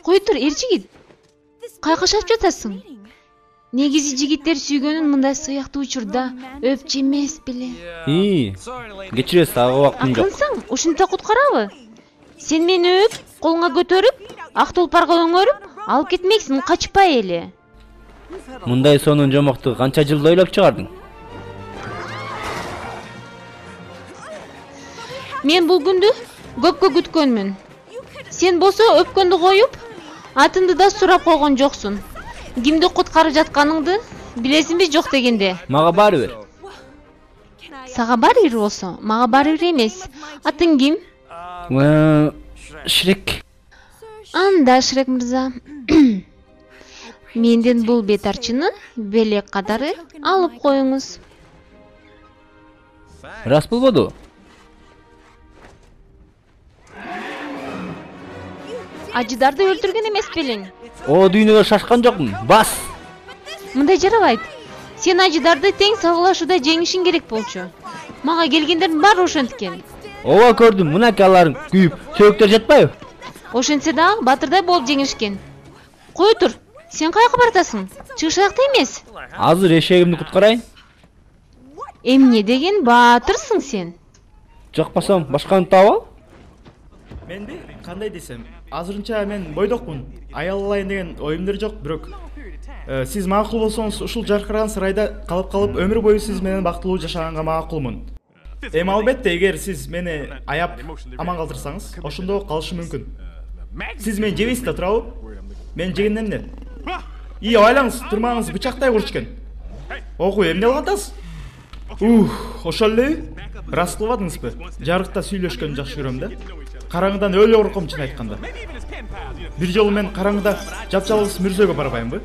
Кой тур, эр-жигит. Кайкашап жатасың? Негизи жигиттер сүйгөнүн мындай сыяктуу учурда өпчү эмес беле. Кечиресиз, ага убактым жок. Акырынсаң, ушинте куткарабы? Сен мени өп, колуңа көтөрүп, ак толпарга өңөрүп, алып кетмексиң, качпай эле. Мындай сонун жомокту канча жылда ойлоп чыгардың? Мен бул күндү көпкө күткөнмүн. Сен болсо өпкөндү коюп, атыңды да сурап койгон жоксун. Кимди куткарып жатканыңды билесиңби жок дегенде? Мага баары бер. Сага баары бир болсо, мага баары бир эмес. Атың ким? Шрек. Анда Шрек мырза. Менден бул бетарчыны белек катары алып коюңуз. Рас болбоду? Ажыдарды өлтүргөн эмес белең? О дүйнөгө шашкан жокмун. Бас. Мындай жарабайт. Сен ажыдарды тең сабылашууда жеңишиң керек болчу. Мага келгендердин баары ошенткен. Ооба көрдүм, мынакей аларың күйүп, сөөктөр жатпайбы? Ошентсе да батырдай болуп жеңишкен. Кой тур, сен каяка баратасың? Чыгышакта эмес. Азыр эшегимди куткарайын. Эмне деген баатырсың сен? Жок болсом, башканы таап ал. Менби кандай десем, азырынча мен бойдокмун. Аял алайын деген оюмдор жок, бирок сиз макул болсоңуз ушул жаркыраган сарайда калып өмүр бою сиз менен бактылуу жашаганга макулмун. Эми албетте эгер сиз мени аяп аман калтырсаңыз, ошондо калышы мүмкүн. Сиз мени жебейсиз да, туурабы? Мен жегенде эмне? Айлаңыз, тырмагыңыз бычактай курч экен. Ого, эмне кылып атасыз? Ошол элеби? Рас кылбадыңызбы? Жарыкта сүйлөшкөнү жакшы көрөм да. Караңгыдан өлө корком, чын айтканда. Бир жолу мен караңгыда жапжалгыз мүрзөгө барбаймынбы?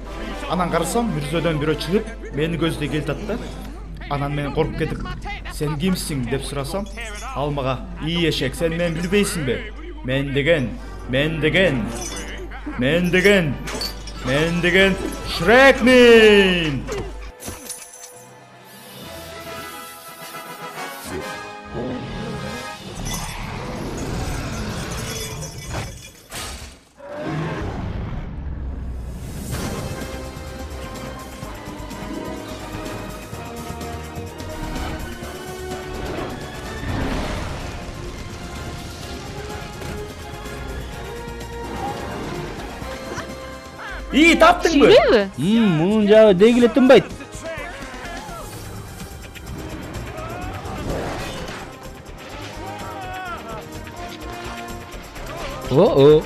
Анан карасам, мүрзөдөн бирөө чыгып, мени көздөй келтат да. Анан мен коркуп кетип, "Сен кимсиң?" деп сурасам, ал мага, "Ий эшек, сен мени билбейсиңби? Мен деген Шрекмин!" Таптыңбы? Сүйлөбү? Мунун жагы деги эле тынбайт. О,